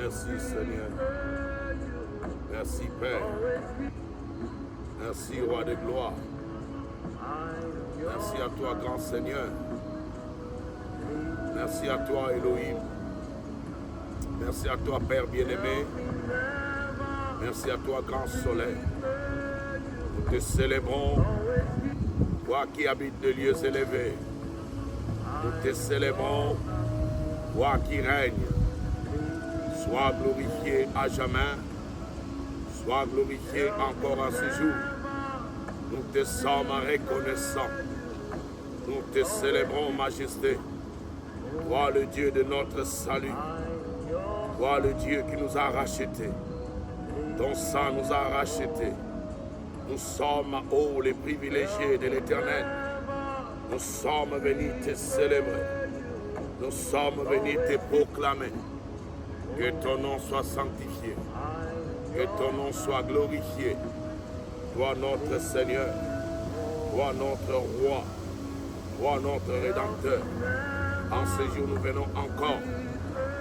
Merci Seigneur. Merci Père. Merci Roi de gloire. Merci à toi grand Seigneur. Merci à toi Elohim. Merci à toi Père bien-aimé. Merci à toi grand soleil. Nous te célébrons, toi qui habites de lieux élevés. Nous te célébrons, toi qui règnes. Sois glorifié à jamais. Sois glorifié encore à ce jour. Nous te sommes reconnaissants. Nous te célébrons, Majesté. Toi le Dieu de notre salut. Toi le Dieu qui nous a rachetés. Ton sang nous a rachetés. Nous sommes, oh, les privilégiés de l'Éternel. Nous sommes venus te célébrer. Nous sommes venus te proclamer. Que ton nom soit sanctifié. Que ton nom soit glorifié. Toi notre Seigneur. Toi notre Roi. Toi notre Rédempteur. En ce jour, nous venons encore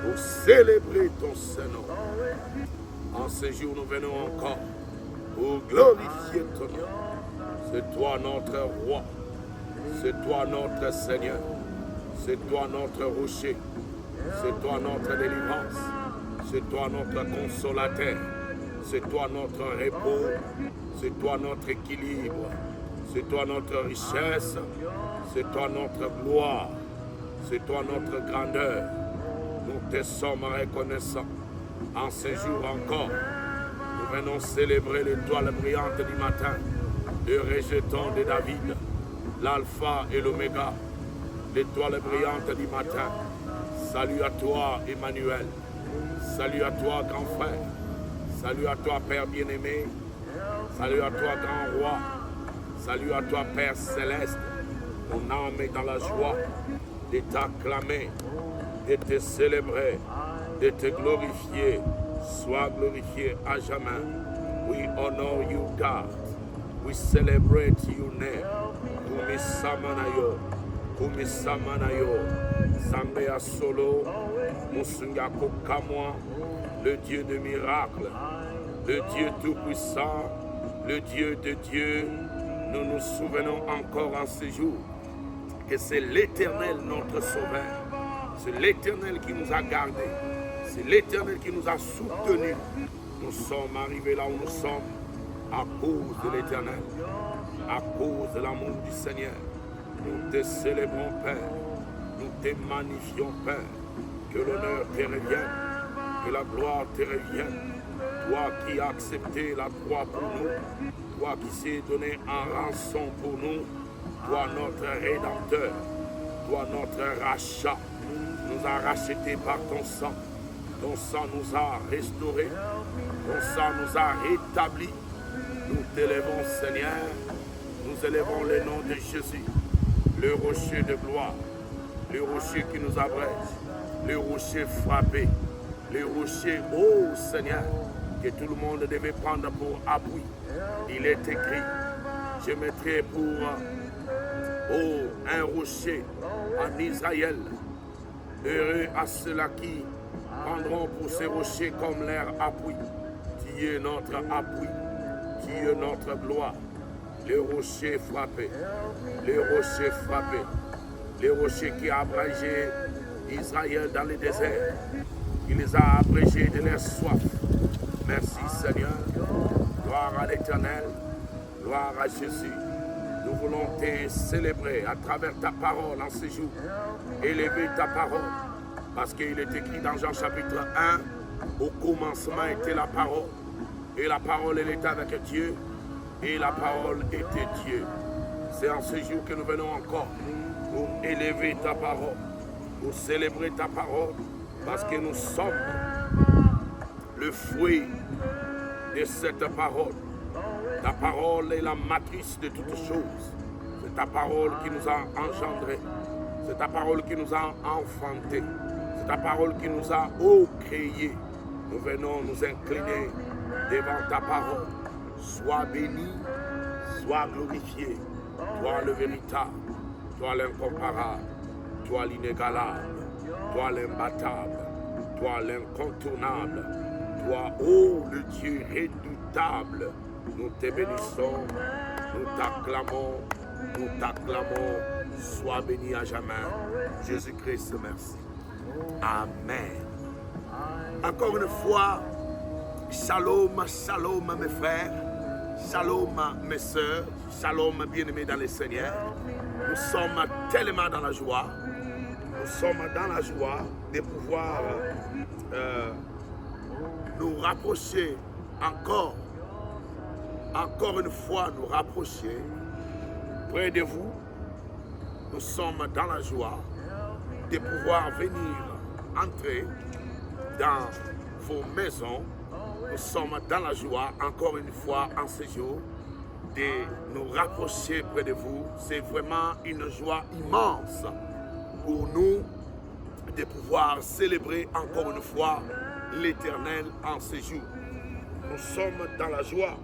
pour célébrer ton Saint-Nom. En ce jour, nous venons encore pour glorifier ton nom. C'est toi notre Roi. C'est toi notre Seigneur. C'est toi notre rocher. C'est toi notre délivrance. C'est toi notre consolateur. C'est toi notre repos. C'est toi notre équilibre. C'est toi notre richesse. C'est toi notre gloire. C'est toi notre grandeur. Nous te sommes reconnaissants. En ce jour encore, nous venons célébrer l'étoile brillante du matin, le rejeton de David, l'alpha et l'oméga, l'étoile brillante du matin. Salut à toi, Emmanuel. Salut à toi, grand frère. Salut à toi, Père bien-aimé. Salut à toi, grand roi. Salut à toi, Père céleste. Mon âme est dans la joie de t'acclamer, de te célébrer, de te glorifier. Sois glorifié à jamais. We honor you, God. We celebrate your name. Kumisamanayo, Kumisamanayo, Zambea Solo, Musungako Kamwa, le Dieu de miracles, le Dieu tout-puissant, le Dieu de Dieu. Nous nous souvenons encore en ce jour que c'est l'Éternel notre Sauveur. C'est l'Éternel qui nous a gardés. C'est l'Éternel qui nous a soutenus. Nous sommes arrivés là où nous sommes à cause de l'Éternel, à cause de l'amour du Seigneur. Nous te célébrons, Père. Nous te magnifions, Père. Que l'honneur te revienne, que la gloire te revienne. Toi qui as accepté la croix pour nous, toi qui s'est donné en rançon pour nous, toi notre Rédempteur, toi notre rachat, nous a rachetés par ton sang. Ton sang nous a restaurés, ton sang nous a rétablis. Nous t'élèvons, Seigneur, nous élevons le nom de Jésus, le rocher de gloire, le rocher qui nous abrège, le rocher frappé, le rocher, ô Seigneur, que tout le monde devait prendre pour appui. Il est écrit, je mettrai pour un rocher en Israël. Heureux à ceux-là qui prendront pour ces rochers comme leur appui, qui est notre appui, qui est notre gloire. Le rocher frappé, le rocher frappé, le rocher qui a abrégé Israël dans le désert, qui les a abrégés de leur soif. Merci Seigneur, gloire à l'Éternel, gloire à Jésus. Nous voulons te célébrer à travers ta parole en ce jour, élever ta parole, parce qu'il est écrit dans Jean chapitre 1, au commencement était la parole, et la parole elle était avec Dieu, et la parole était Dieu. C'est en ce jour que nous venons encore pour élever ta parole, pour célébrer ta parole, parce que nous sommes le fruit de cette parole. Ta parole est la matrice de toutes choses. C'est ta parole qui nous a engendrés. C'est ta parole qui nous a enfantés. C'est ta parole qui nous a créés. Nous venons nous incliner devant ta parole. Sois béni, sois glorifié. Toi le véritable, toi l'incomparable, toi l'inégalable, toi l'imbattable, toi l'incontournable, toi, ô le Dieu redoutable, nous te bénissons, nous t'acclamons, sois béni à jamais. Jésus-Christ, merci. Amen. Encore une fois, shalom, shalom mes frères, shalom mes sœurs, shalom bien-aimés dans le Seigneur. Nous sommes tellement dans la joie, de pouvoir nous rapprocher encore une fois, nous rapprocher près de vous. Nous sommes dans la joie de pouvoir venir entrer dans vos maisons. Nous sommes dans la joie, encore une fois, en ce jour, de nous rapprocher près de vous. C'est vraiment une joie immense pour nous de pouvoir célébrer encore une fois l'Éternel en ce jour. Nous sommes dans la joie,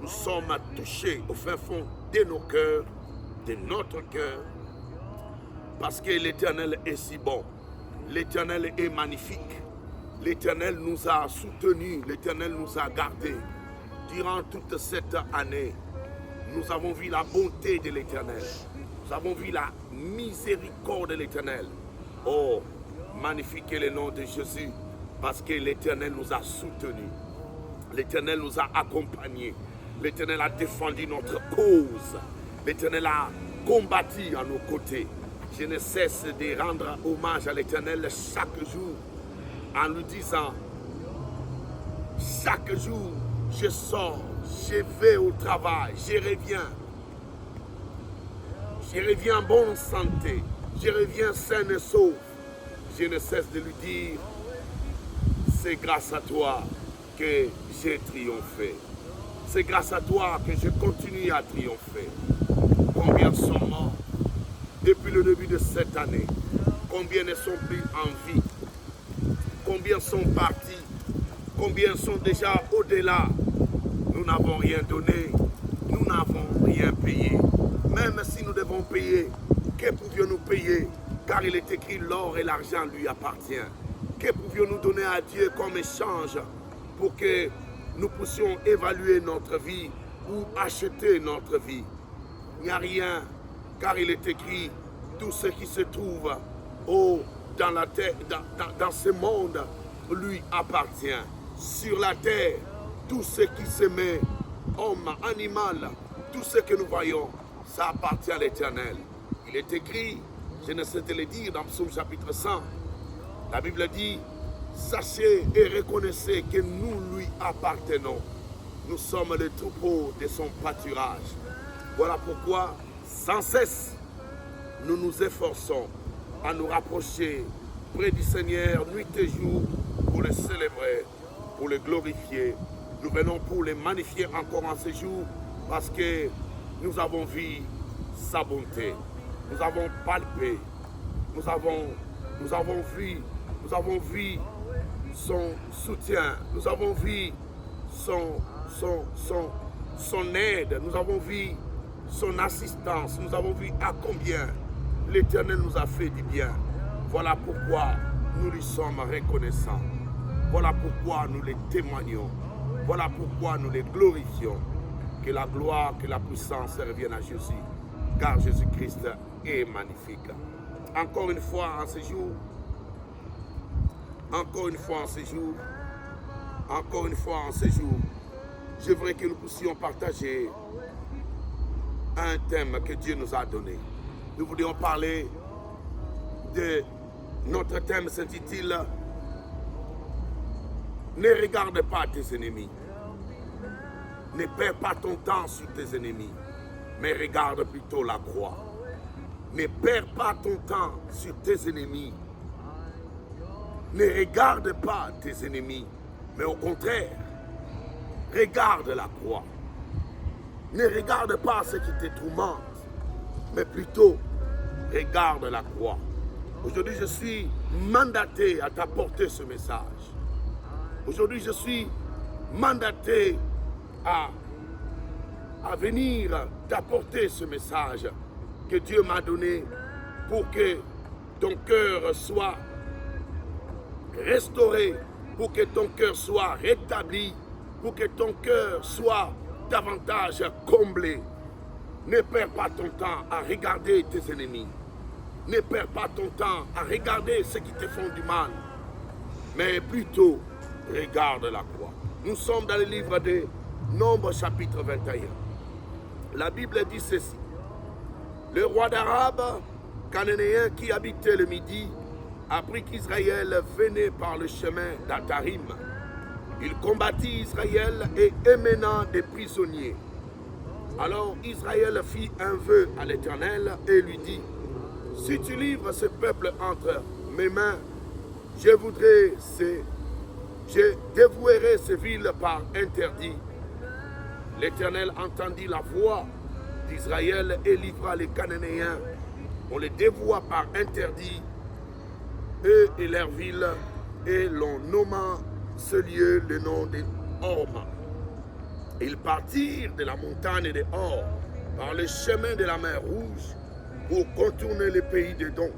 nous sommes touchés au fin fond de nos cœurs, de notre cœur, parce que l'Éternel est si bon, l'Éternel est magnifique, l'Éternel nous a soutenus, l'Éternel nous a gardés. Durant toute cette année, nous avons vu la bonté de l'Éternel, nous avons vu la miséricorde de l'Éternel. Oh, magnifique est le nom de Jésus, parce que l'Éternel nous a soutenus, l'Éternel nous a accompagnés, l'Éternel a défendu notre cause, l'Éternel a combattu à nos côtés. Je ne cesse de rendre hommage à l'Éternel chaque jour en lui disant, chaque jour je sors, je vais au travail, je reviens en bonne santé, je reviens sain et sauf. Je ne cesse de lui dire, c'est grâce à toi que j'ai triomphé. C'est grâce à toi que je continue à triompher. Combien sont morts depuis le début de cette année? Combien ne sont plus en vie? Combien sont partis? Combien sont déjà au-delà? Nous n'avons rien donné, nous n'avons rien payé. Même si nous devons payer, que pouvions-nous payer? Car il est écrit, l'or et l'argent lui appartiennent. Que pouvions-nous donner à Dieu comme échange pour que nous puissions évaluer notre vie ou acheter notre vie? Il n'y a rien, car il est écrit, tout ce qui se trouve dans la terre, dans ce monde, lui appartient. Sur la terre, tout ce qui se met, homme, animal, tout ce que nous voyons, ça appartient à l'Éternel. Il est écrit, je ne sais te le dire, dans Psaume chapitre 100, la Bible dit, sachez et reconnaissez que nous lui appartenons. Nous sommes le troupeau de son pâturage. Voilà pourquoi, sans cesse, nous nous efforçons à nous rapprocher près du Seigneur nuit et jour pour le célébrer, pour le glorifier. Nous venons pour le magnifier encore en ce jour parce que nous avons vu sa bonté. Nous avons palpé, nous avons vu son soutien, nous avons vu son aide, nous avons vu son assistance, nous avons vu à combien l'Éternel nous a fait du bien. Voilà pourquoi nous lui sommes reconnaissants. Voilà pourquoi nous les témoignons. Voilà pourquoi nous les glorifions. Que la gloire, que la puissance reviennent à Jésus. Car Jésus-Christ est magnifique. Encore une fois en ce jour, je voudrais que nous puissions partager un thème que Dieu nous a donné. Nous voulions parler de notre thème s'intitule « Ne regarde pas tes ennemis, ne perds pas ton temps sur tes ennemis, mais regarde plutôt la croix. Ne perds pas ton temps sur tes ennemis, ne regarde pas tes ennemis, mais au contraire, regarde la croix. Ne regarde pas ce qui te tourmente, mais plutôt regarde la croix. » Aujourd'hui, je suis mandaté à t'apporter ce message. Aujourd'hui, je suis mandaté à venir t'apporter ce message que Dieu m'a donné pour que ton cœur soit restauré, pour que ton cœur soit rétabli, pour que ton cœur soit davantage comblé. Ne perds pas ton temps à regarder tes ennemis. Ne perds pas ton temps à regarder ceux qui te font du mal. Mais plutôt, regarde la croix. Nous sommes dans le livre de Nombres chapitre 21. La Bible dit ceci. Le roi d'Arabe, cananéen qui habitait le Midi, apprit qu'Israël venait par le chemin d'Atarim. Il combattit Israël et émena des prisonniers. Alors Israël fit un vœu à l'Éternel et lui dit, si tu livres ce peuple entre mes mains, je dévouerai ces villes par interdit. L'Éternel entendit la voix d'Israël et livra les Cananéens. On les dévoua par interdit, eux et leurs villes, et l'on nomma ce lieu le nom de Horma. Ils partirent de la montagne de Hor par le chemin de la mer Rouge pour contourner le pays d'Édom.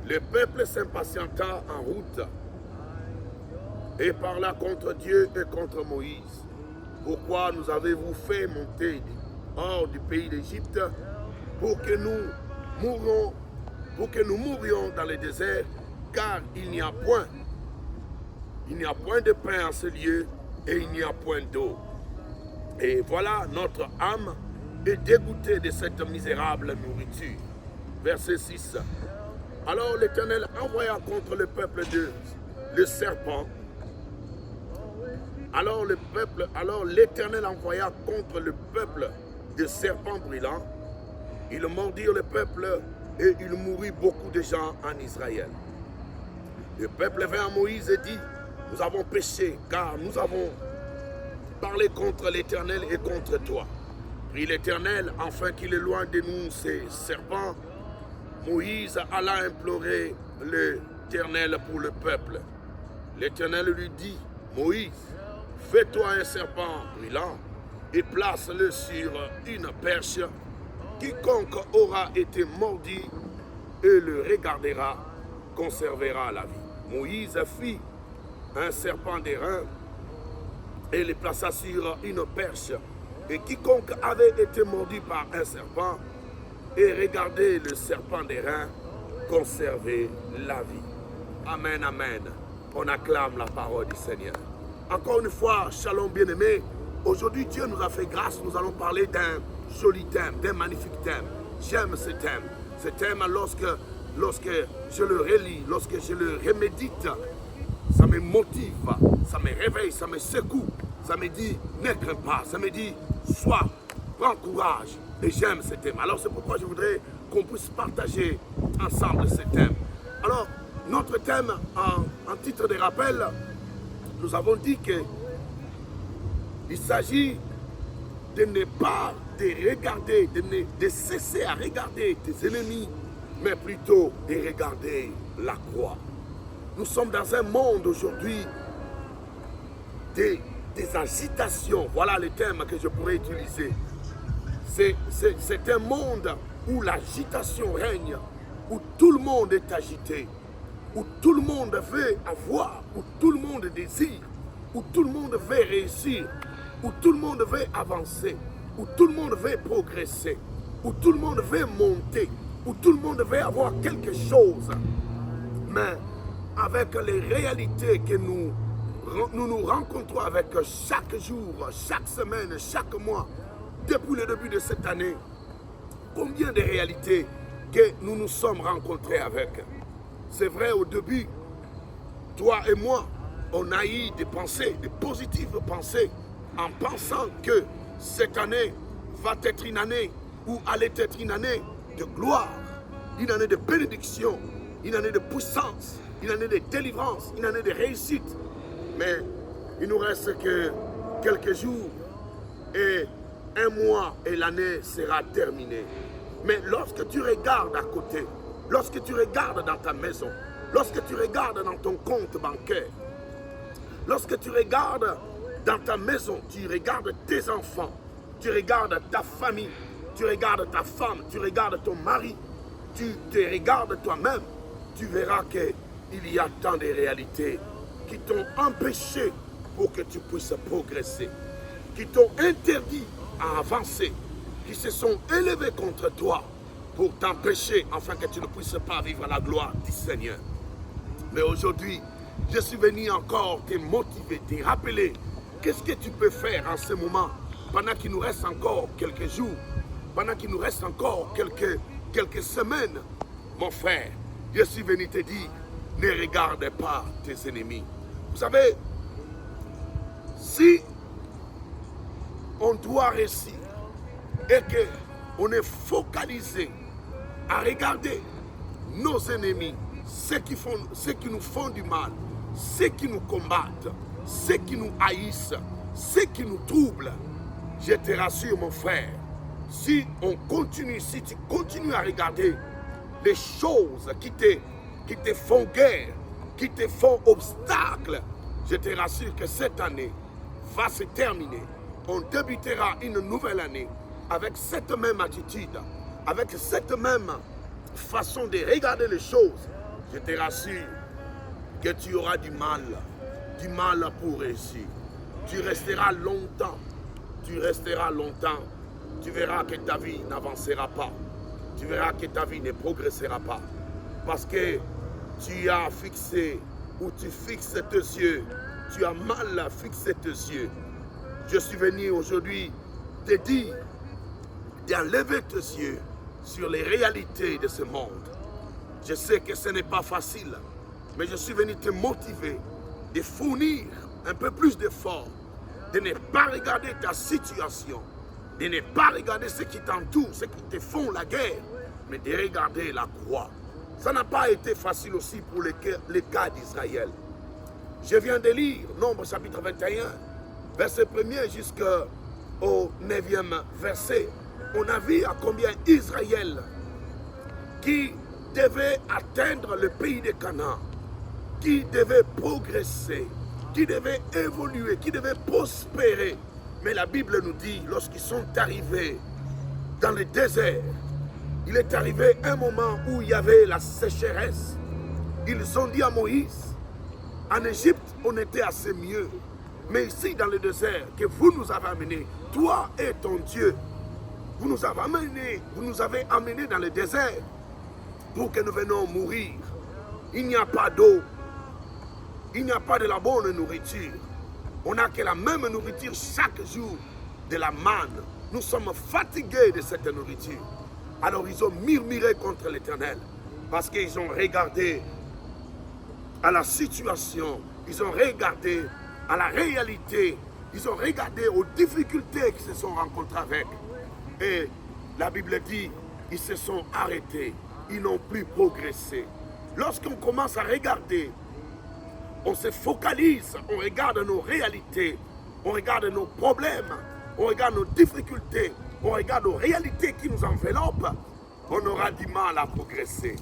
Le peuple s'impatienta en route et parla contre Dieu et contre Moïse. Pourquoi nous avez-vous fait monter hors du pays d'Égypte pour que nous mourions dans le désert, car il n'y a point de pain en ce lieu et il n'y a point d'eau. Et voilà, notre âme est dégoûtée de cette misérable nourriture. Verset 6. Alors l'Éternel envoya contre le peuple le serpent. Alors l'Éternel envoya contre le peuple des serpents brûlants. Ils mordirent le peuple et il mourut beaucoup de gens en Israël. Le peuple vint à Moïse et dit, nous avons péché car nous avons parlé contre l'Éternel et contre toi. Prie l'Éternel afin qu'il éloigne de nous ces serpents. Moïse alla implorer l'Éternel pour le peuple. L'Éternel lui dit, Moïse, fais-toi un serpent brûlant et place-le sur une perche. Quiconque aura été mordu et le regardera, conservera la vie. Moïse fit un serpent d'airain et le plaça sur une perche. Et quiconque avait été mordu par un serpent et regardait le serpent d'airain, conservait la vie. Amen, amen. On acclame la parole du Seigneur. Encore une fois, shalom bien-aimé. Aujourd'hui, Dieu nous a fait grâce. Nous allons parler d'un joli thème, d'un magnifique thème. J'aime ce thème. Ce thème, lorsque je le relis, lorsque je le remédite, ça me motive, ça me réveille, ça me secoue. Ça me dit, ne crains pas. Ça me dit, prends courage. Et j'aime ce thème. Alors c'est pourquoi je voudrais qu'on puisse partager ensemble ce thème. Alors, notre thème, en titre de rappel, nous avons dit que il s'agit de ne pas de regarder, de cesser à regarder tes ennemis, mais plutôt de regarder la croix. Nous sommes dans un monde aujourd'hui des agitations. Voilà le thème que je pourrais utiliser. C'est un monde où l'agitation règne, où tout le monde est agité, où tout le monde veut avoir, où tout le monde désire, où tout le monde veut réussir, où tout le monde veut avancer, où tout le monde veut progresser, où tout le monde veut monter, où tout le monde veut avoir quelque chose. Mais avec les réalités que nous rencontrons avec chaque jour, chaque semaine, chaque mois, depuis le début de cette année, combien de réalités que nous nous sommes rencontrés avec. C'est vrai, au début, toi et moi, on a eu des pensées, des positives pensées, en pensant que cette année va être une année où allait être une année de gloire, une année de bénédiction, une année de puissance, une année de délivrance, une année de réussite. Mais il nous reste que quelques jours et un mois et l'année sera terminée. Mais lorsque tu regardes à côté, lorsque tu regardes dans ta maison, lorsque tu regardes dans ton compte bancaire, lorsque tu regardes dans ta maison, tu regardes tes enfants, tu regardes ta famille, tu regardes ta femme, tu regardes ton mari, tu te regardes toi-même, tu verras que il y a tant de réalités qui t'ont empêché pour que tu puisses progresser, qui t'ont interdit à avancer, qui se sont élevés contre toi pour t'empêcher afin que tu ne puisses pas vivre la gloire du Seigneur. Mais aujourd'hui, je suis venu encore te motiver, te rappeler qu'est-ce que tu peux faire en ce moment, pendant qu'il nous reste encore quelques jours, pendant qu'il nous reste encore quelques semaines. Mon frère, je suis venu te dire, ne regarde pas tes ennemis. Vous savez, si on doit réussir et qu'on est focalisé à regarder nos ennemis, ceux qui nous font du mal, ceux qui nous combattent, ceux qui nous haïssent, ceux qui nous troublent, je te rassure mon frère, si tu continues à regarder les choses qui te font guerre, qui te font obstacle, je te rassure que cette année va se terminer. On débutera une nouvelle année avec cette même attitude, avec cette même façon de regarder les choses. Je te rassure que tu auras du mal pour réussir. Tu resteras longtemps, tu verras que ta vie n'avancera pas, tu verras que ta vie ne progressera pas, parce que tu as fixé, ou tu fixes tes yeux, tu as mal fixé tes yeux. Je suis venu aujourd'hui te dire d'enlever tes yeux sur les réalités de ce monde. Je sais que ce n'est pas facile, mais je suis venu te motiver, de fournir un peu plus d'efforts, de ne pas regarder ta situation, de ne pas regarder ce qui t'entoure, ceux qui te font la guerre, mais de regarder la croix. Ça n'a pas été facile aussi pour le cas d'Israël. Je viens de lire Nombre chapitre 21, verset 1er jusqu'au 9e verset. On a vu à combien Israël, qui devait atteindre le pays de Canaan, qui devait progresser, qui devait évoluer, qui devait prospérer. Mais la Bible nous dit, lorsqu'ils sont arrivés dans le désert, il est arrivé un moment où il y avait la sécheresse. Ils ont dit à Moïse, en Égypte, on était assez mieux. Mais ici, dans le désert, que vous nous avez amenés, toi et ton Dieu, vous nous avez amenés dans le désert pour que nous venions mourir. Il n'y a pas d'eau, il n'y a pas de la bonne nourriture. On n'a que la même nourriture chaque jour, de la manne. Nous sommes fatigués de cette nourriture. Alors ils ont murmuré contre l'Éternel, parce qu'ils ont regardé à la situation, ils ont regardé à la réalité, ils ont regardé aux difficultés qu'ils se sont rencontrés avec. Et la Bible dit, ils se sont arrêtés, ils n'ont plus progressé. Lorsqu'on commence à regarder, on se focalise, on regarde nos réalités, on regarde nos problèmes, on regarde nos difficultés, on regarde aux réalités qui nous enveloppent, on aura du mal à progresser.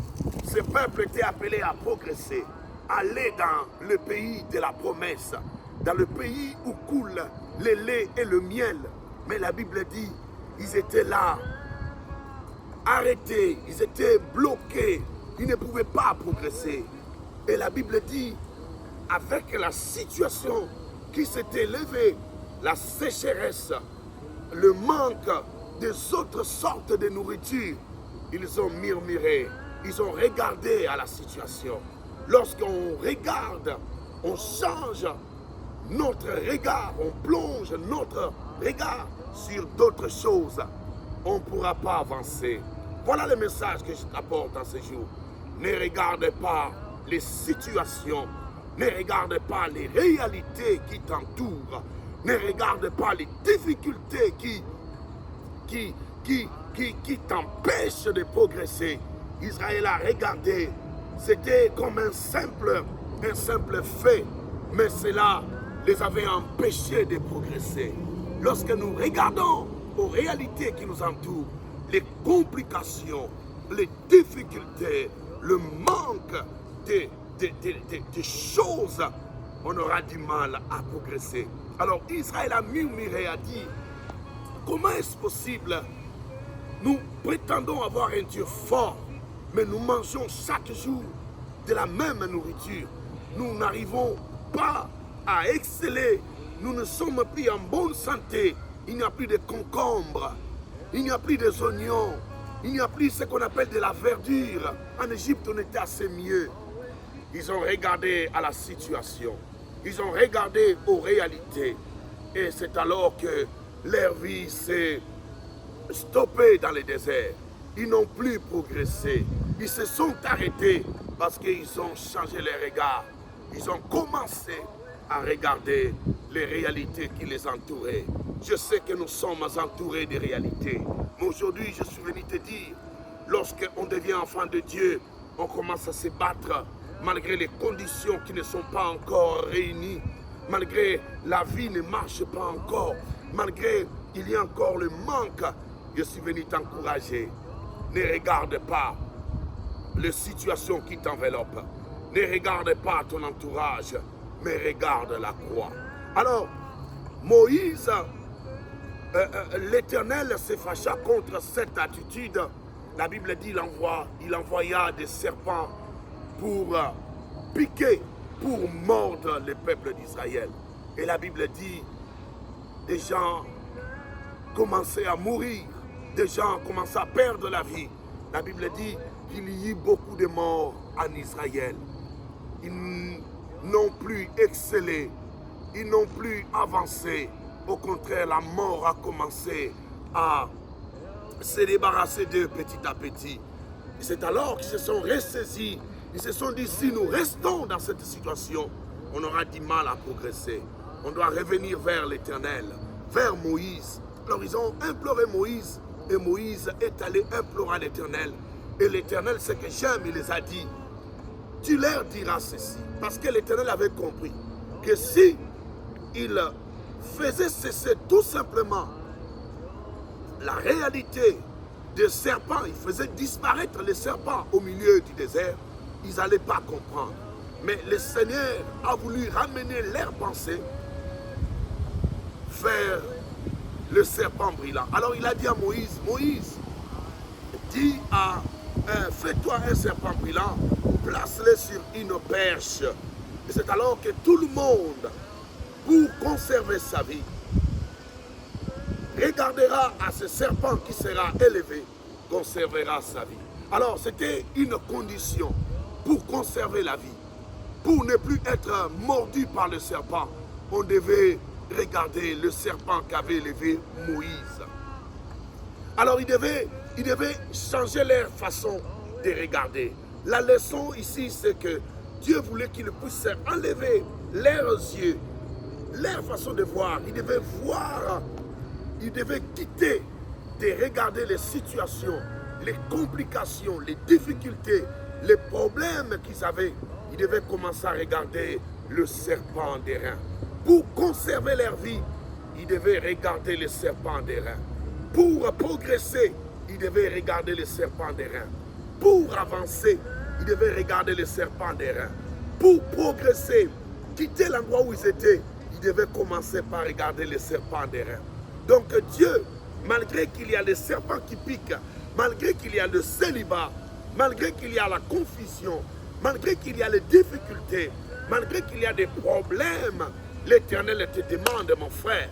Ce peuple était appelé à progresser, aller dans le pays de la promesse, dans le pays où coule le lait et le miel. Mais la Bible dit, ils étaient là, arrêtés, ils étaient bloqués, ils ne pouvaient pas progresser. Et la Bible dit, avec la situation qui s'était élevée, la sécheresse, le manque des autres sortes de nourriture, ils ont murmuré, ils ont regardé à la situation. Lorsqu'on regarde, on change notre regard, on plonge notre regard sur d'autres choses, on ne pourra pas avancer. Voilà le message que je t'apporte en ce jour. Ne regarde pas les situations, ne regarde pas les réalités qui t'entourent, ne regarde pas les difficultés qui t'empêchent de progresser. Israël a regardé, c'était comme un simple fait, mais cela les avait empêchés de progresser. Lorsque nous regardons aux réalités qui nous entourent, les complications, les difficultés, le manque de choses, on aura du mal à progresser. Alors Israël a murmuré, a dit, comment est-ce possible? Nous prétendons avoir un Dieu fort, mais nous mangeons chaque jour de la même nourriture. Nous n'arrivons pas à exceller. Nous ne sommes plus en bonne santé. Il n'y a plus de concombres. Il n'y a plus des oignons. Il n'y a plus ce qu'on appelle de la verdure. En Égypte, on était assez mieux. Ils ont regardé à la situation. Ils ont regardé aux réalités. Et c'est alors que leur vie s'est stoppée dans le désert. Ils n'ont plus progressé. Ils se sont arrêtés parce qu'ils ont changé les regards. Ils ont commencé à regarder les réalités qui les entouraient. Je sais que nous sommes entourés de réalités. Mais aujourd'hui, je suis venu te dire, lorsqu'on devient enfant de Dieu, on commence à se battre malgré les conditions qui ne sont pas encore réunies, malgré la vie ne marche pas encore, malgré il y a encore le manque. Je suis venu t'encourager. Ne regarde pas les situations qui t'enveloppent. Ne regarde pas ton entourage, mais regarde la croix. Alors, Moïse, l'Éternel se fâcha contre cette attitude. La Bible dit il envoya des serpents pour piquer, pour mordre le peuple d'Israël. Et la Bible dit, des gens commençaient à mourir, des gens commençaient à perdre la vie. La Bible dit qu'il y eut beaucoup de morts en Israël. Ils n'ont plus excellé, ils n'ont plus avancé. Au contraire, la mort a commencé à se débarrasser d'eux petit à petit. C'est alors qu'ils se sont ressaisis. Ils se sont dit, si nous restons dans cette situation, on aura du mal à progresser. On doit revenir vers l'Éternel, vers Moïse. Alors ils ont imploré Moïse, et Moïse est allé implorer l'Éternel. Et l'Éternel, ce que j'aime, il les a dit, tu leur diras ceci. Parce que l'Éternel avait compris que si il faisait cesser tout simplement la réalité des serpents, il faisait disparaître les serpents au milieu du désert, ils n'allaient pas comprendre. Mais le Seigneur a voulu ramener leur pensée vers le serpent brillant. Alors il a dit à Moïse, Moïse, dis à fais-toi un serpent brillant, place-le sur une perche. Et c'est alors que tout le monde, pour conserver sa vie, regardera à ce serpent qui sera élevé, conservera sa vie. Alors c'était une condition pour conserver la vie. Pour ne plus être mordu par le serpent, on devait regarder le serpent qu'avait élevé Moïse. Alors ils devaient changer leur façon de regarder. La leçon ici, c'est que Dieu voulait qu'ils puissent enlever leurs yeux, leur façon de voir. Ils devaient voir, ils devaient quitter de regarder les situations, les complications, les difficultés, les problèmes qu'ils avaient. Ils devaient commencer à regarder le serpent des reins. Pour conserver leur vie, ils devaient regarder le serpent des reins. Pour progresser, ils devaient regarder le serpent des reins. Pour avancer, ils devaient regarder le serpent des reins. Pour progresser, quitter l'endroit où ils étaient, ils devaient commencer par regarder le serpent des reins. Donc Dieu, malgré qu'il y a les serpents qui piquent, malgré qu'il y a le célibat, malgré qu'il y a la confusion, malgré qu'il y a les difficultés, malgré qu'il y a des problèmes, l'Éternel te demande, mon frère,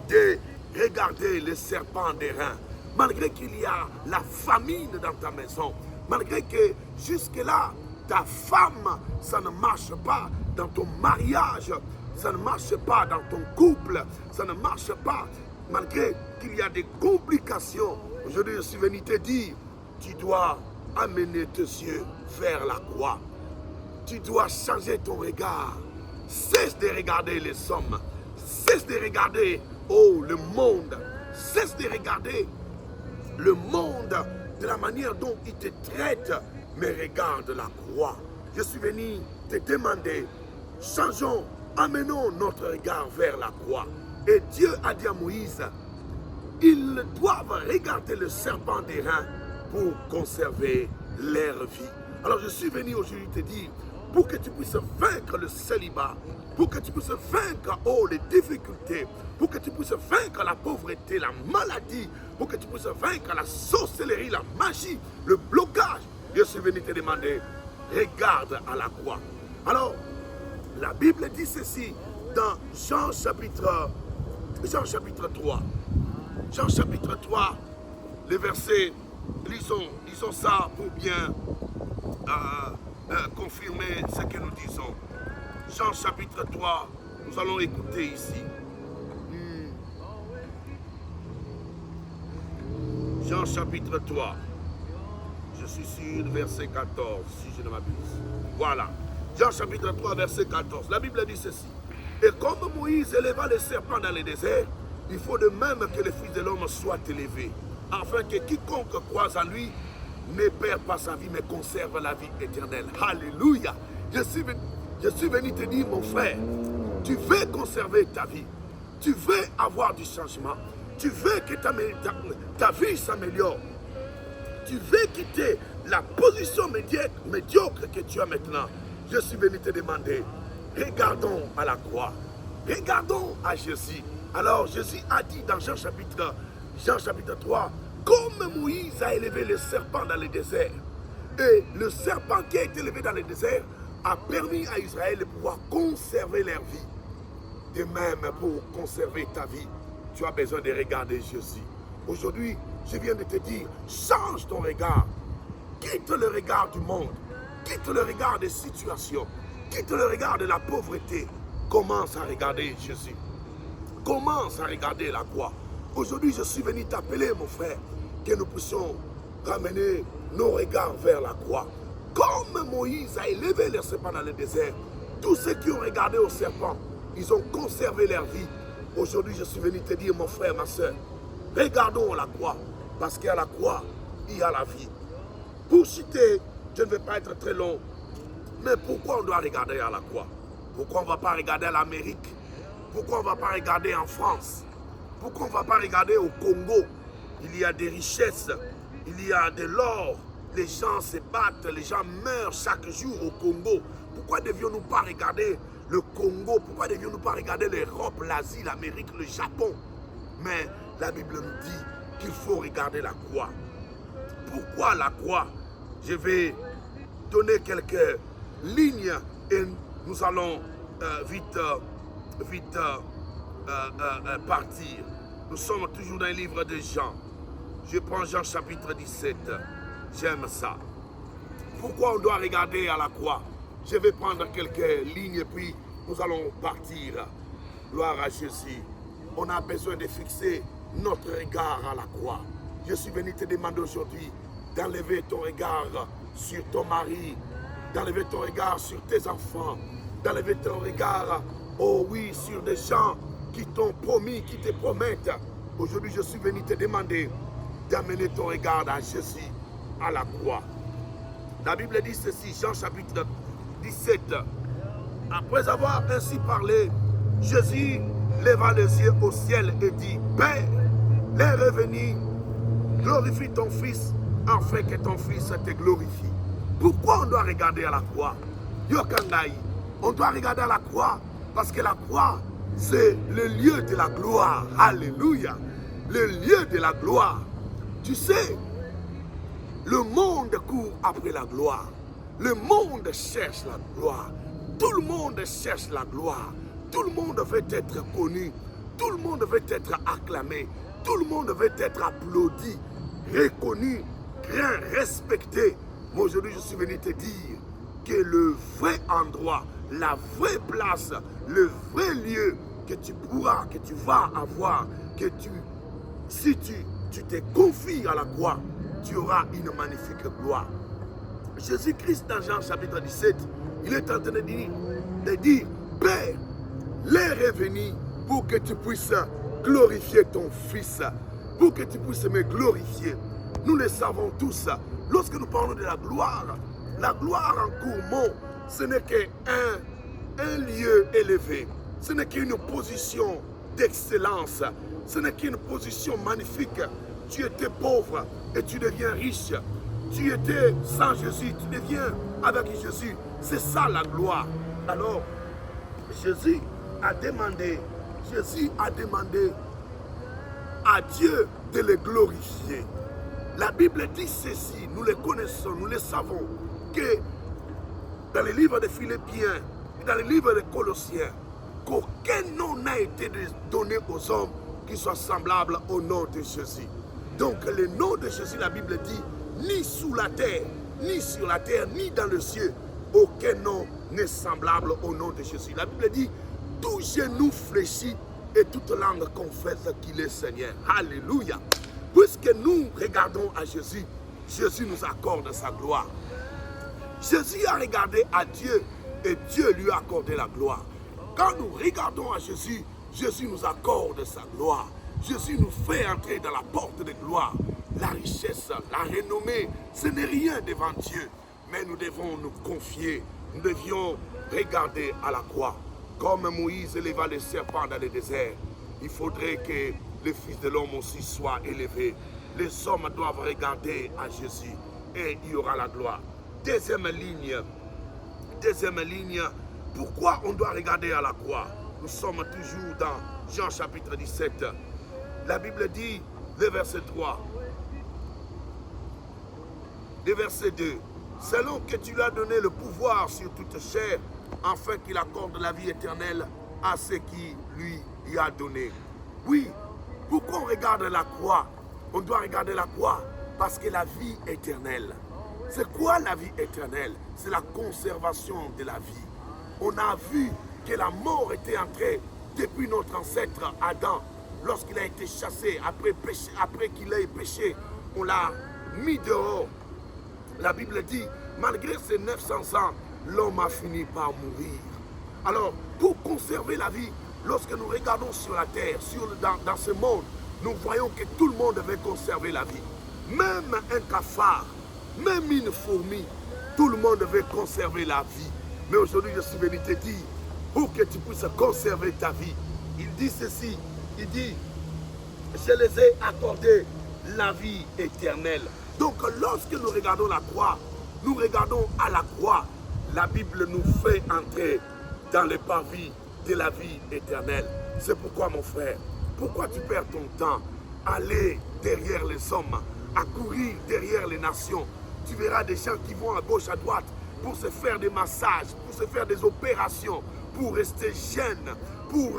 de regarder le serpent des reins. Malgré qu'il y a la famine dans ta maison, malgré que jusque-là, ta femme, ça ne marche pas dans ton mariage, ça ne marche pas dans ton couple, ça ne marche pas, malgré qu'il y a des complications. Aujourd'hui, je suis venu te dire, tu dois amener tes yeux vers la croix. Tu dois changer ton regard. Cesse de regarder les hommes. Cesse de regarder, le monde. Cesse de regarder le monde de la manière dont il te traite. Mais regarde la croix. Je suis venu te demander, changeons, amenons notre regard vers la croix. Et Dieu a dit à Moïse, ils doivent regarder le serpent des reins pour conserver leur vie. Alors je suis venu aujourd'hui te dire, pour que tu puisses vaincre le célibat, pour que tu puisses vaincre les difficultés, pour que tu puisses vaincre la pauvreté, la maladie, pour que tu puisses vaincre la sorcellerie, la magie, le blocage. Je suis venu te demander, regarde à la croix. Alors, la Bible dit ceci dans Jean chapitre 3. Jean chapitre 3, les versets, lisons ça pour bien confirmer ce que nous disons. Jean chapitre 3, nous allons écouter ici. Jean chapitre 3, je suis sur verset 14, si je ne m'abuse. Voilà, Jean chapitre 3, verset 14. La Bible dit ceci. Et comme Moïse éleva le serpent dans le désert, il faut de même que le Fils de l'homme soit élevé, afin que quiconque croise en lui ne perd pas sa vie, mais conserve la vie éternelle. Alléluia. Je suis venu te dire, mon frère, tu veux conserver ta vie, tu veux avoir du changement, tu veux que ta vie s'améliore, tu veux quitter la position médiocre que tu as maintenant. Je suis venu te demander, regardons à la croix, regardons à Jésus. Alors Jésus a dit dans Jean chapitre 3, comme Moïse a élevé le serpent dans le désert, et le serpent qui a été élevé dans le désert a permis à Israël de pouvoir conserver leur vie. De même, pour conserver ta vie, tu as besoin de regarder Jésus. Aujourd'hui, je viens de te dire, change ton regard. Quitte le regard du monde, quitte le regard des situations, quitte le regard de la pauvreté. Commence à regarder Jésus. Commence à regarder la croix. Aujourd'hui, je suis venu t'appeler, mon frère, que nous puissions ramener nos regards vers la croix. Comme Moïse a élevé le serpent dans le désert, tous ceux qui ont regardé au serpent, ils ont conservé leur vie. Aujourd'hui, je suis venu te dire, mon frère, ma soeur, regardons la croix, parce qu'à la croix, il y a la vie. Pour citer, je ne vais pas être très long, mais pourquoi on doit regarder à la croix? Pourquoi on ne va pas regarder à l'Amérique? Pourquoi on ne va pas regarder en France? Pourquoi on ne va pas regarder au Congo? Il y a des richesses, il y a de l'or, les gens se battent, les gens meurent chaque jour au Congo. Pourquoi ne devions-nous pas regarder le Congo? Pourquoi ne devions-nous pas regarder l'Europe, l'Asie, l'Amérique, le Japon? Mais la Bible nous dit qu'il faut regarder la croix. Pourquoi la croix? Je vais donner quelques lignes et nous allons vite partir. Nous sommes toujours dans le livre de Jean. Je prends Jean chapitre 17. J'aime ça. Pourquoi on doit regarder à la croix? Je vais prendre quelques lignes et puis nous allons partir. Gloire à Jésus. On a besoin de fixer notre regard à la croix. Je suis venu te demander aujourd'hui d'enlever ton regard sur ton mari, d'enlever ton regard sur tes enfants, d'enlever ton regard, oh oui, sur des gens qui t'ont promis, qui te promettent. Aujourd'hui, je suis venu te demander d'amener ton regard à Jésus, à la croix. La Bible dit ceci, Jean chapitre 17. Après avoir ainsi parlé, Jésus leva les yeux au ciel et dit, Père, les revenus, glorifie ton Fils, afin que ton Fils te glorifie. Pourquoi on doit regarder à la croix? Yokangai, on doit regarder à la croix parce que la croix, c'est le lieu de la gloire. Alléluia. Le lieu de la gloire. Tu sais, le monde court après la gloire. Le monde cherche la gloire. Tout le monde cherche la gloire. Tout le monde veut être connu. Tout le monde veut être acclamé. Tout le monde veut être applaudi, reconnu, craint, respecté. Moi aujourd'hui je suis venu te dire que le vrai endroit, la vraie place, le vrai lieu que tu pourras, que tu vas avoir, si tu te confies à la croix, tu auras une magnifique gloire. Jésus-Christ dans Jean chapitre 17, il est en train de dire, Père, les revenus pour que tu puisses glorifier ton Fils, pour que tu puisses me glorifier. Nous le savons tous, lorsque nous parlons de la gloire en gourmand, ce n'est qu'un lieu élevé, ce n'est qu'une position d'excellence, ce n'est qu'une position magnifique. Tu étais pauvre et tu deviens riche. Tu étais sans Jésus, tu deviens avec Jésus. C'est ça la gloire. Alors, Jésus a demandé à Dieu de le glorifier. La Bible dit ceci, nous le connaissons, nous le savons, que dans le livre des Philippiens, dans le livre des Colossiens, qu'aucun nom n'a été donné aux hommes qui soit semblable au nom de Jésus. Donc le nom de Jésus, la Bible dit, ni sous la terre, ni sur la terre, ni dans le ciel, aucun nom n'est semblable au nom de Jésus. La Bible dit, tout genou fléchit et toute langue confesse qu'il est Seigneur. Alléluia. Puisque nous regardons à Jésus, Jésus nous accorde sa gloire. Jésus a regardé à Dieu et Dieu lui a accordé la gloire. Quand nous regardons à Jésus, Jésus nous accorde sa gloire. Jésus nous fait entrer dans la porte de gloire. La richesse, la renommée, ce n'est rien devant Dieu. Mais nous devons nous confier. Nous devions regarder à la croix. Comme Moïse éleva le serpent dans le désert, il faudrait que le Fils de l'homme aussi soit élevé. Les hommes doivent regarder à Jésus et il y aura la gloire. Deuxième ligne, pourquoi on doit regarder à la croix? Nous sommes toujours dans Jean chapitre 17. La Bible dit, le verset 3, le verset 2, selon que tu lui as donné le pouvoir sur toute chair, afin qu'il accorde la vie éternelle à ceux qui lui y a donné. Oui, pourquoi on regarde la croix? On doit regarder la croix parce que la vie éternelle. C'est quoi la vie éternelle? C'est la conservation de la vie. On a vu que la mort était entrée depuis notre ancêtre Adam. Lorsqu'il a été chassé, après qu'il ait péché, on l'a mis dehors. La Bible dit, malgré ces 900 ans, l'homme a fini par mourir. Alors, pour conserver la vie, lorsque nous regardons sur la terre, dans ce monde, nous voyons que tout le monde veut conserver la vie. Même un cafard, même une fourmi, tout le monde veut conserver la vie. Mais aujourd'hui, je suis venu te dire, pour que tu puisses conserver ta vie, il dit ceci, il dit, je les ai accordé la vie éternelle. Donc, lorsque nous regardons la croix, nous regardons à la croix, la Bible nous fait entrer dans le parvis de la vie éternelle. C'est pourquoi, mon frère, pourquoi tu perds ton temps à aller derrière les hommes, à courir derrière les nations? Tu verras des gens qui vont à gauche, à droite, pour se faire des massages, pour se faire des opérations, pour rester jeunes, pour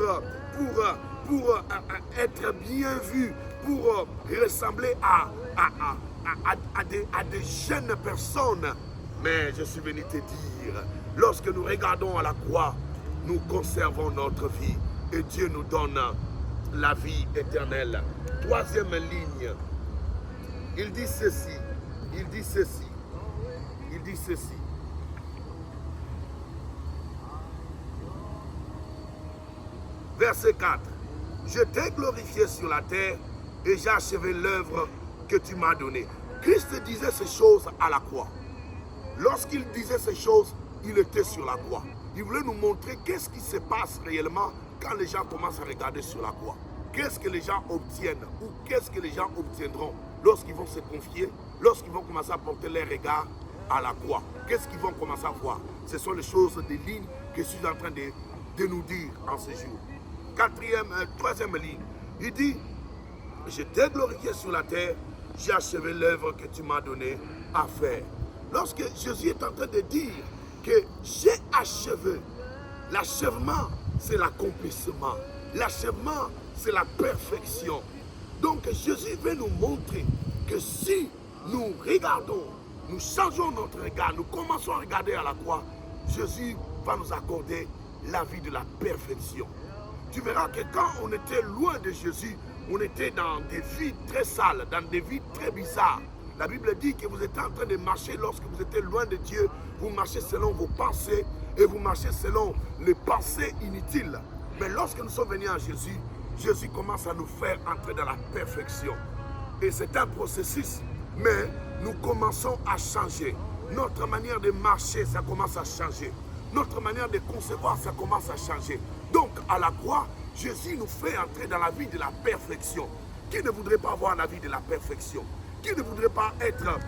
être bien vus, pour ressembler à des jeunes personnes. Mais je suis venu te dire, lorsque nous regardons à la croix, nous conservons notre vie et Dieu nous donne la vie éternelle. Troisième ligne, il dit ceci, il dit ceci, il dit ceci. Verset 4. Je t'ai glorifié sur la terre et j'ai achevé l'œuvre que tu m'as donnée. Christ disait ces choses à la croix. Lorsqu'il disait ces choses, il était sur la croix. Il voulait nous montrer qu'est-ce qui se passe réellement quand les gens commencent à regarder sur la croix. Qu'est-ce que les gens obtiennent ou qu'est-ce que les gens obtiendront lorsqu'ils vont se confier, lorsqu'ils vont commencer à porter leur regard à la croix. Qu'est-ce qu'ils vont commencer à voir? Ce sont les choses, des lignes que je suis en train de nous dire en ce jour. Troisième ligne, il dit, je t'ai glorifié sur la terre, j'ai achevé l'œuvre que tu m'as donnée à faire. Lorsque Jésus est en train de dire que j'ai achevé, l'achèvement, c'est l'accomplissement. L'achèvement, c'est la perfection. Donc Jésus veut nous montrer que si nous regardons, nous changeons notre regard, nous commençons à regarder à la croix, Jésus va nous accorder la vie de la perfection. Tu verras que quand on était loin de Jésus, on était dans des vies très sales, dans des vies très bizarres. La Bible dit que vous êtes en train de marcher lorsque vous êtes loin de Dieu. Vous marchez selon vos pensées et vous marchez selon les pensées inutiles. Mais lorsque nous sommes venus à Jésus, Jésus commence à nous faire entrer dans la perfection. Et c'est un processus, mais nous commençons à changer. Notre manière de marcher, ça commence à changer. Notre manière de concevoir, ça commence à changer. Donc, à la croix, Jésus nous fait entrer dans la vie de la perfection. Qui ne voudrait pas avoir la vie de la perfection? Qui ne voudrait pas être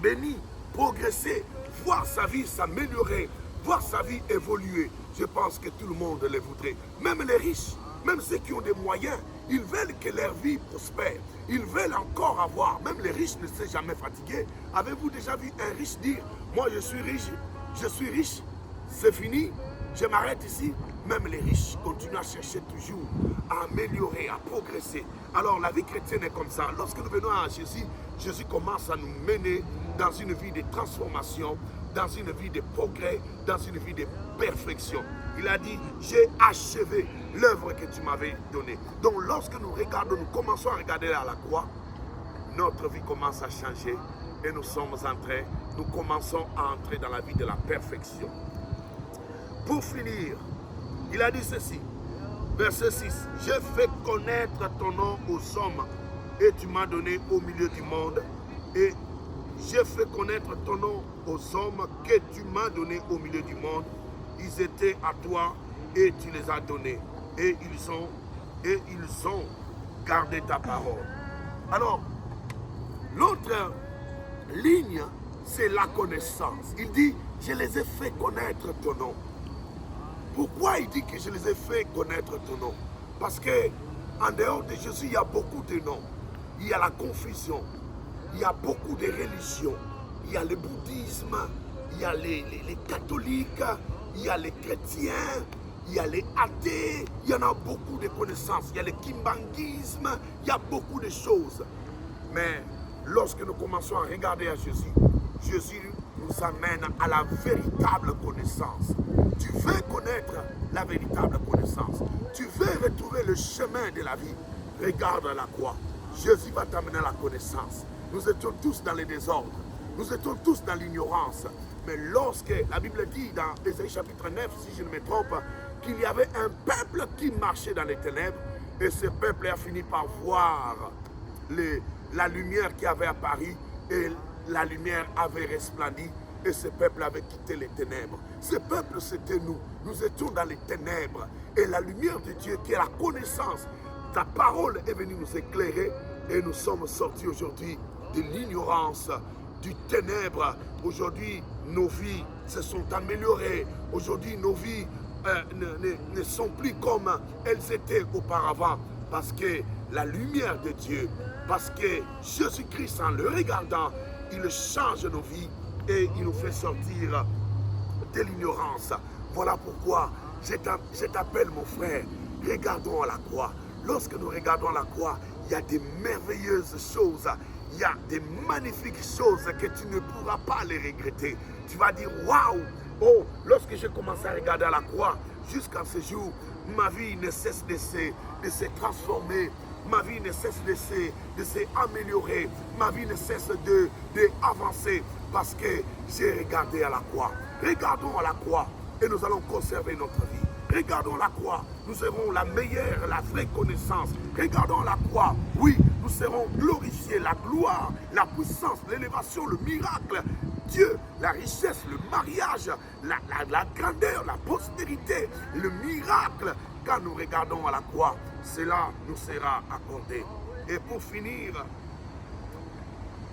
béni, progresser, voir sa vie s'améliorer, voir sa vie évoluer? Je pense que tout le monde le voudrait. Même les riches, même ceux qui ont des moyens, ils veulent que leur vie prospère. Ils veulent encore avoir. Même les riches ne sont jamais fatigués. Avez-vous déjà vu un riche dire, moi je suis riche, je suis riche, c'est fini, je m'arrête ici. Même les riches continuent à chercher toujours à améliorer, à progresser. Alors la vie chrétienne est comme ça. Lorsque nous venons à Jésus, Jésus commence à nous mener dans une vie de transformation, dans une vie de progrès, dans une vie de perfection. Il a dit, j'ai achevé l'œuvre que tu m'avais donnée. Donc lorsque nous regardons, nous commençons à regarder à la croix, notre vie commence à changer et nous commençons à entrer dans la vie de la perfection. Pour finir, il a dit ceci, verset 6, « J'ai fait connaître ton nom aux hommes et tu m'as donné au milieu du monde. Et j'ai fait connaître ton nom aux hommes que tu m'as donné au milieu du monde. Ils étaient à toi et tu les as donnés. Et ils ont gardé ta parole. » Alors, l'autre ligne, c'est la connaissance. Il dit, je les ai fait connaître ton nom. Pourquoi il dit que je les ai fait connaître ton nom? Parce que en dehors de Jésus, il y a beaucoup de noms. Il y a la confusion. Il y a beaucoup de religions. Il y a le bouddhisme, il y a les catholiques, il y a les chrétiens, il y a les athées. Il y en a beaucoup de connaissances. Il y a le kimbanguisme, il y a beaucoup de choses. Mais lorsque nous commençons à regarder à Jésus, Jésus nous amène à la véritable connaissance. Tu veux connaître la véritable connaissance. Tu veux retrouver le chemin de la vie. Regarde la croix. Jésus va t'amener à la connaissance. Nous étions tous dans le désordre. Nous étions tous dans l'ignorance. Mais lorsque la Bible dit dans Ésaïe chapitre 9, si je ne me trompe, qu'il y avait un peuple qui marchait dans les ténèbres, et ce peuple a fini par voir la lumière qui avait apparu, et la lumière avait resplendi, et ce peuple avait quitté les ténèbres. Ce peuple, c'était nous. Nous étions dans les ténèbres. Et la lumière de Dieu, qui est la connaissance, ta parole est venue nous éclairer, et nous sommes sortis aujourd'hui de l'ignorance, du ténèbre. Aujourd'hui, nos vies se sont améliorées. Aujourd'hui, nos vies ne sont plus comme elles étaient auparavant. Parce que la lumière de Dieu, parce que Jésus-Christ, en le regardant, il change nos vies et il nous fait sortir de l'ignorance. Voilà pourquoi je t'appelle mon frère, regardons à la croix. Lorsque nous regardons la croix, il y a des merveilleuses choses, il y a des magnifiques choses que tu ne pourras pas les regretter. Tu vas dire, waouh, oh, lorsque j'ai commencé à regarder à la croix, jusqu'à ce jour, ma vie ne cesse de se transformer, ma vie ne cesse de s'améliorer, ma vie ne cesse d'avancer parce que j'ai regardé à la croix. Regardons à la croix et nous allons conserver notre vie. Regardons la croix, nous aurons la meilleure, la vraie connaissance. Regardons la croix, oui, nous serons glorifiés, la gloire, la puissance, l'élévation, le miracle, Dieu, la richesse, le mariage, la grandeur, la postérité, le miracle. Quand nous regardons à la croix, cela nous sera accordé. Et pour finir,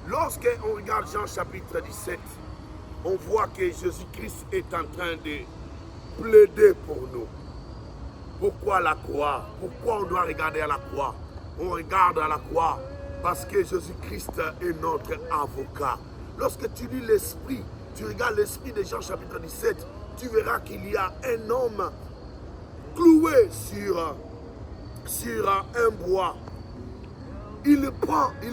lorsqu'on regarde Jean chapitre 17, on voit que Jésus-Christ est en train de plaider pour nous. Pourquoi la croix? Pourquoi on doit regarder à la croix? On regarde à la croix parce que Jésus-Christ est notre avocat. Lorsque tu lis l'esprit, tu regardes l'esprit de Jean chapitre 17, tu verras qu'il y a un homme cloué sur un bois. Il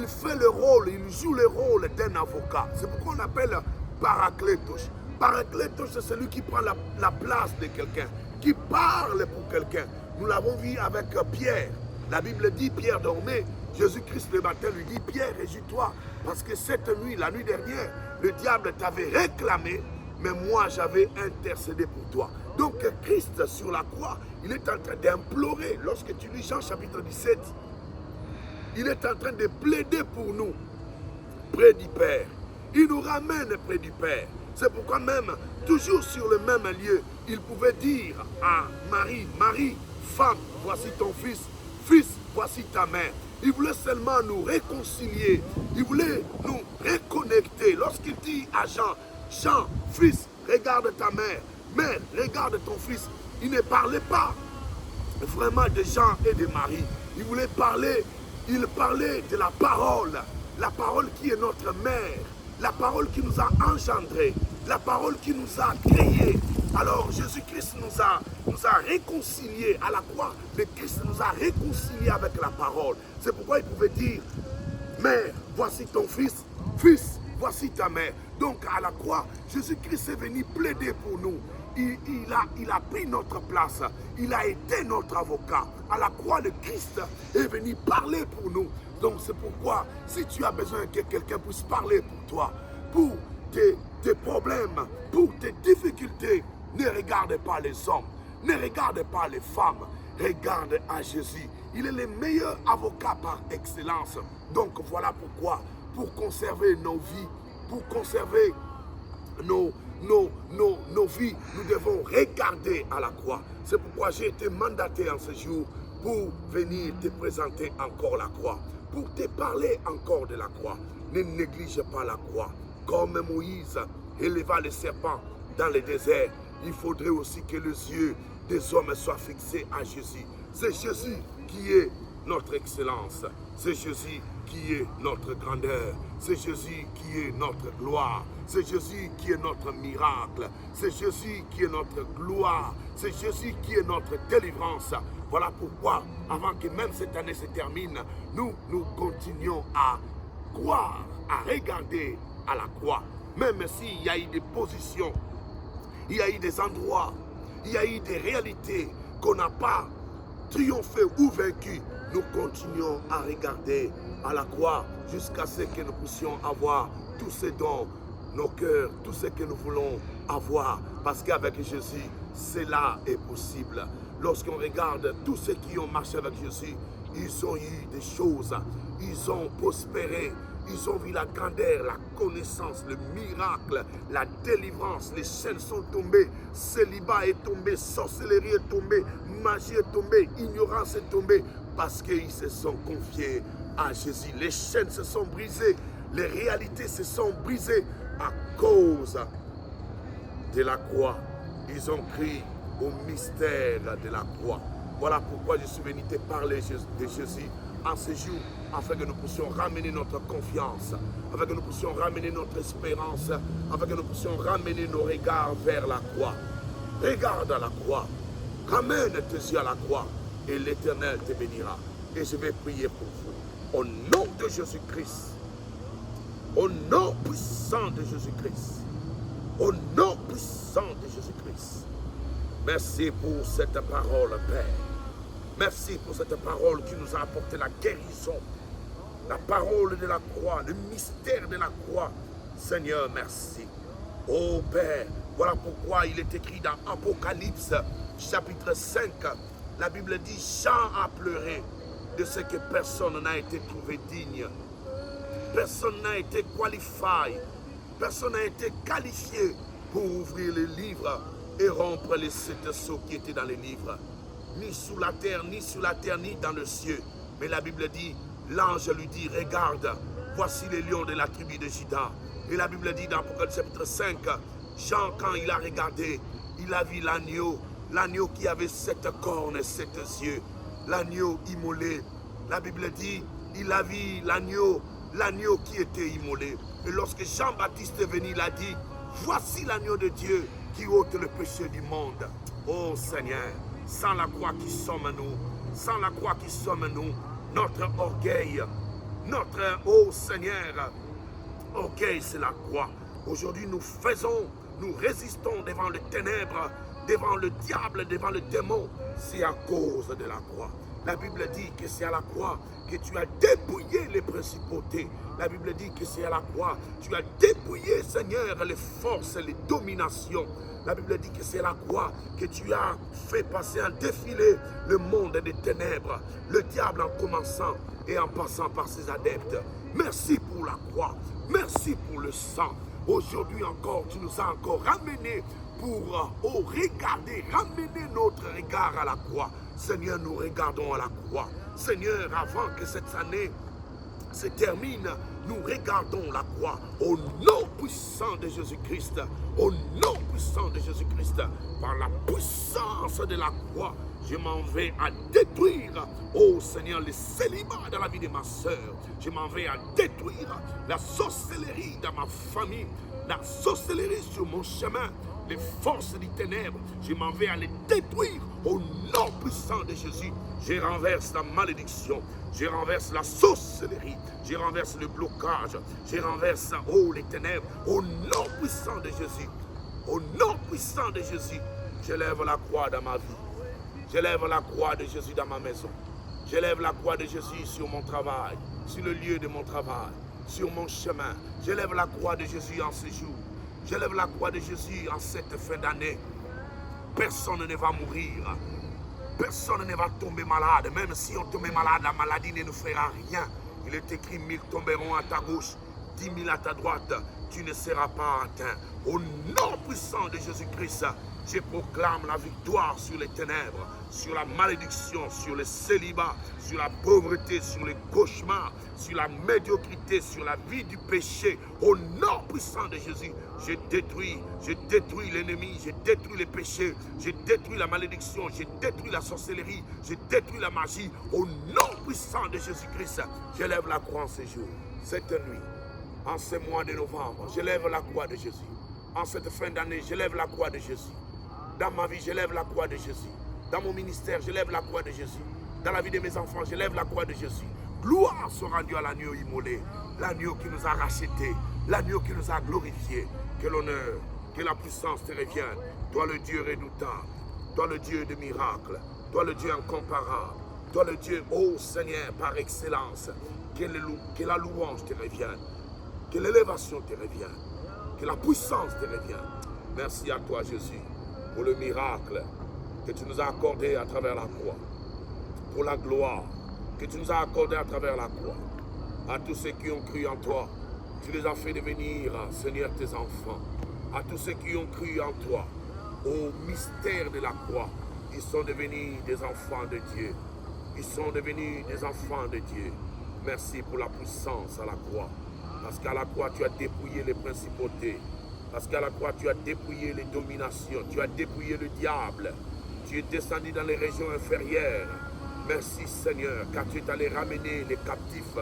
fait le rôle, il joue le rôle d'un avocat. C'est pourquoi on appelle Paraclétos. Paraclétos, c'est celui qui prend la place de quelqu'un, qui parle pour quelqu'un. Nous l'avons vu avec Pierre. La Bible dit, Pierre dormait. Jésus-Christ le matin lui dit, Pierre, réjouis-toi, parce que cette nuit, la nuit dernière, le diable t'avait réclamé, mais moi j'avais intercédé pour toi. Donc Christ sur la croix, il est en train d'implorer, lorsque tu lis Jean chapitre 17, il est en train de plaider pour nous, près du Père. Il nous ramène près du Père. C'est pourquoi même, toujours sur le même lieu, il pouvait dire à Marie, Marie, femme, voici ton fils, fils, voici ta mère. Il voulait seulement nous réconcilier, il voulait nous reconnecter. Lorsqu'il dit à Jean, Jean, fils, regarde ta mère, mère, regarde ton fils. Il ne parlait pas vraiment de Jean et de Marie. Il voulait parler, il parlait de la parole qui est notre mère, la parole qui nous a engendrés. la parole qui nous a créés. Alors Jésus-Christ nous a réconciliés à la croix. Le Christ nous a réconciliés avec la parole. C'est pourquoi il pouvait dire, mère, voici ton fils, fils, voici ta mère. Donc à la croix, Jésus-Christ est venu plaider pour nous. Il a pris notre place. Il a été notre avocat. À la croix, le Christ est venu parler pour nous. Donc c'est pourquoi, si tu as besoin que quelqu'un puisse parler pour toi, pour tes problèmes, pour tes difficultés, ne regarde pas les hommes, ne regarde pas les femmes, regarde à Jésus. Il est le meilleur avocat par excellence. Donc voilà pourquoi, pour conserver nos vies, pour conserver nos vies, nous devons regarder à la croix. C'est pourquoi j'ai été mandaté en ce jour pour venir te présenter encore la croix, pour te parler encore de la croix. Ne néglige pas la croix. Comme Moïse éleva le serpent dans le désert, il faudrait aussi que les yeux des hommes soient fixés à Jésus. C'est Jésus qui est notre excellence. C'est Jésus qui est notre grandeur. C'est Jésus qui est notre gloire. C'est Jésus qui est notre miracle. C'est Jésus qui est notre gloire. C'est Jésus qui est notre délivrance. Voilà pourquoi, avant que même cette année se termine, nous continuons à croire, à regarder à la croix. Même s'il y a eu des positions, il y a eu des endroits, il y a eu des réalités qu'on n'a pas triomphé ou vaincu, nous continuons à regarder à la croix jusqu'à ce que nous puissions avoir tous ces dons, nos cœurs, tout ce que nous voulons avoir. Parce qu'avec Jésus, cela est possible. Lorsqu'on regarde tous ceux qui ont marché avec Jésus, ils ont eu des choses, ils ont prospéré, ils ont vu la grandeur, la connaissance, le miracle, la délivrance. Les chaînes sont tombées, célibat est tombé, sorcellerie est tombée, magie est tombée, ignorance est tombée, parce qu'ils se sont confiés à Jésus. Les chaînes se sont brisées, les réalités se sont brisées à cause de la croix. Ils ont crié au mystère de la croix. Voilà pourquoi je suis venu te parler de Jésus en ce jour, afin que nous puissions ramener notre confiance, afin que nous puissions ramener notre espérance, afin que nous puissions ramener nos regards vers la croix. Regarde à la croix, ramène tes yeux à la croix, et l'Éternel te bénira. Et je vais prier pour vous. Au nom de Jésus-Christ, au nom puissant de Jésus-Christ, au nom puissant de Jésus-Christ, merci pour cette parole, Père. Merci pour cette parole qui nous a apporté la guérison, la parole de la croix, le mystère de la croix. Seigneur, merci. Oh Père, voilà pourquoi il est écrit dans Apocalypse, chapitre 5, la Bible dit, Jean a pleuré de ce que personne n'a été trouvé digne. Personne n'a été qualifié, personne n'a été qualifié pour ouvrir les livres et rompre les 7 sceaux qui étaient dans les livres. Ni sous la terre, ni dans le ciel. Mais la Bible dit, l'ange lui dit, regarde, voici les lions de la tribu de Juda. Et la Bible dit dans Apocalypse chapitre 5, Jean, quand il a regardé, il a vu l'agneau qui avait 7 cornes et 7 yeux, l'agneau immolé. La Bible dit, il a vu l'agneau qui était immolé. Et lorsque Jean-Baptiste est venu, il a dit, voici l'agneau de Dieu qui ôte le péché du monde. Oh Seigneur, sans la croix qui sommes nous, sans la croix qui sommes nous, notre orgueil, oh Seigneur, orgueil c'est la croix. Aujourd'hui nous résistons devant les ténèbres, devant le diable, devant le démon, c'est à cause de la croix. La Bible dit que c'est à la croix que tu as dépouillé les principautés. La Bible dit que c'est à la croix que tu as dépouillé, Seigneur, les forces, les dominations. La Bible dit que c'est à la croix que tu as fait passer un défilé le monde des ténèbres, le diable en commençant et en passant par ses adeptes. Merci pour la croix, merci pour le sang. Aujourd'hui encore, tu nous as encore ramenés pour regarder, ramener notre regard à la croix. Seigneur, nous regardons à la croix. Seigneur, avant que cette année se termine, nous regardons la croix au nom puissant de Jésus-Christ, au nom puissant de Jésus-Christ, par la puissance de la croix. Je m'en vais à détruire, oh Seigneur, le célibat dans la vie de ma soeur. Je m'en vais à détruire la sorcellerie dans ma famille, la sorcellerie sur mon chemin, les forces des ténèbres. Je m'en vais à les détruire au nom puissant de Jésus. Je renverse la malédiction, je renverse la sorcellerie, je renverse le blocage, je renverse, oh, les ténèbres, au nom puissant de Jésus. Au nom puissant de Jésus, j'élève la croix dans ma vie. J'élève la croix de Jésus dans ma maison. J'élève la croix de Jésus sur mon travail, sur le lieu de mon travail, sur mon chemin. J'élève la croix de Jésus en ce jour. J'élève la croix de Jésus en cette fin d'année. Personne ne va mourir. Personne ne va tomber malade. Même si on tombe malade, la maladie ne nous fera rien. Il est écrit, 1000 tomberont à ta gauche, 10 000 à ta droite. Tu ne seras pas atteint. Au nom puissant de Jésus-Christ, je proclame la victoire sur les ténèbres, sur la malédiction, sur le célibat, sur la pauvreté, sur les cauchemars, sur la médiocrité, sur la vie du péché. Au nom puissant de Jésus, je détruis l'ennemi, je détruis les péchés, je détruis la malédiction, je détruis la sorcellerie, je détruis la magie. Au nom puissant de Jésus-Christ, j'élève la croix en ce jour, cette nuit, en ce mois de novembre. J'élève la croix de Jésus. En cette fin d'année, j'élève la croix de Jésus. Dans ma vie, j'élève la croix de Jésus. Dans mon ministère, j'élève la croix de Jésus. Dans la vie de mes enfants, j'élève la croix de Jésus. Gloire soit rendue à l'agneau immolé, l'agneau qui nous a rachetés, l'agneau qui nous a glorifiés. Que l'honneur, que la puissance te revienne. Toi le Dieu redoutable, toi le Dieu de miracles, toi le Dieu incomparable, toi le Dieu, ô Seigneur, par excellence. Que la louange te revienne, que l'élévation te revienne, que la puissance te revienne. Merci à toi Jésus, pour le miracle que tu nous as accordé à travers la croix, pour la gloire que tu nous as accordé à travers la croix. À tous ceux qui ont cru en toi, tu les as fait devenir, Seigneur, tes enfants. À tous ceux qui ont cru en toi, au mystère de la croix, ils sont devenus des enfants de Dieu. Ils sont devenus des enfants de Dieu. Merci pour la puissance à la croix. Parce qu'à la croix, tu as dépouillé les principautés. Parce qu'à la croix, tu as dépouillé les dominations. Tu as dépouillé le diable. Tu es descendu dans les régions inférieures. Merci Seigneur, car tu es allé ramener les captifs.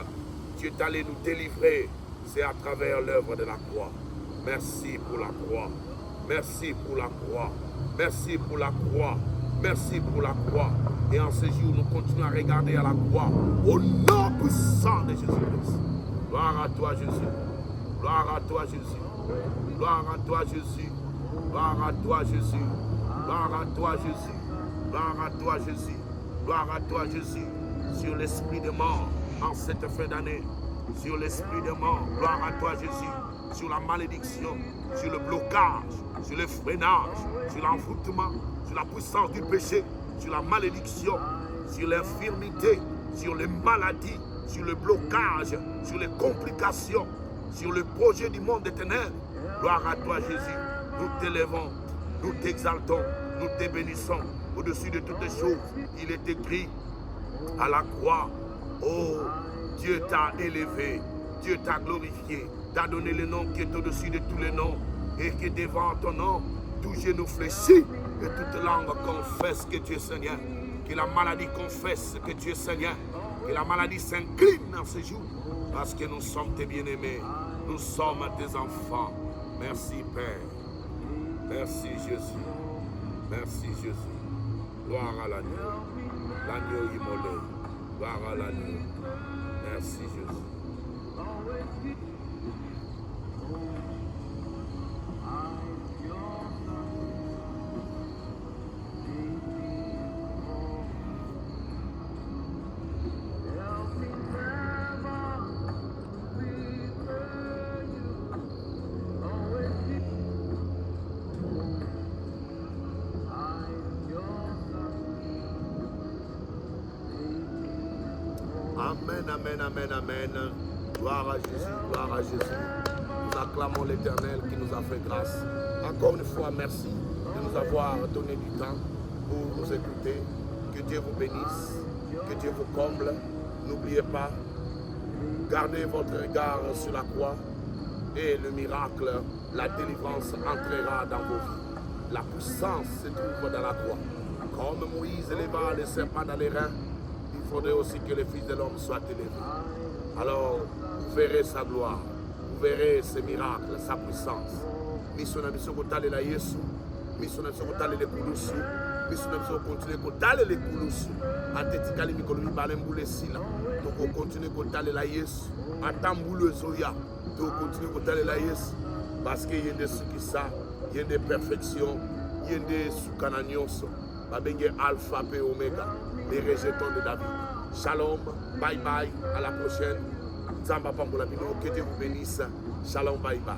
Tu es allé nous délivrer. C'est à travers l'œuvre de la croix. Merci pour la croix. Merci pour la croix. Merci pour la croix. Merci pour la croix. Et en ce jour, nous continuons à regarder à la croix. Au nom puissant de Jésus-Christ. Gloire à toi Jésus. Gloire à toi Jésus. Gloire à toi Jésus. Gloire à toi Jésus. Gloire à toi Jésus. Gloire à toi Jésus. Gloire à toi Jésus. Sur l'esprit de mort en cette fin d'année. Sur l'esprit de mort. Gloire à toi Jésus. Sur la malédiction. Sur le blocage. Sur le freinage. Sur l'envoûtement. Sur la puissance du péché. Sur la malédiction. Sur l'infirmité. Sur les maladies. Sur le blocage. Sur les complications. Sur le projet du monde des ténèbres. Gloire à toi Jésus. Nous t'élevons. Nous t'exaltons. Nous te bénissons. Au-dessus de toutes les choses, il est écrit à la croix, oh, Dieu t'a élevé, Dieu t'a glorifié, t'a donné le nom qui est au-dessus de tous les noms, et que devant ton nom, tout genou fléchit, et toute langue confesse que tu es Seigneur, que la maladie confesse que tu es Seigneur, que la maladie s'incline dans ce jour, parce que nous sommes tes bien-aimés, nous sommes tes enfants. Merci Père, merci Jésus, merci Jésus. Gloire à l'agneau immolé. Gloire à l'agneau. Merci Jésus. Amen, amen, amen, amen. Gloire à Jésus, gloire à Jésus. Nous acclamons l'Éternel qui nous a fait grâce. Encore une fois, merci de nous avoir donné du temps pour nous écouter. Que Dieu vous bénisse, que Dieu vous comble. N'oubliez pas, gardez votre regard sur la croix et le miracle, la délivrance entrera dans vos vies. La puissance se trouve dans la croix. Comme Moïse éleva les serpents dans les reins, il faudrait aussi que le Fils de l'homme soit élevé. Alors, vous verrez sa gloire, vous verrez ses miracles, sa puissance. Mission na biso kotale la Yesu, mission na biso kotale le kulusu, mission na biso continuer kotale le kulusu. Atetikali mikolo mibale mbule sila, donc continuer kotale la Yesu. Atambulu zoya, donc continuer kotale la Yesu, parce qu'il y a des sukisa, il y a des perfections, il y a des sukananyoso. Babenge Alpha et Omega, les rejetons de David. Shalom, bye bye, à la prochaine. Zamba Pambola Bino, que Dieu vous bénisse. Shalom, bye bye.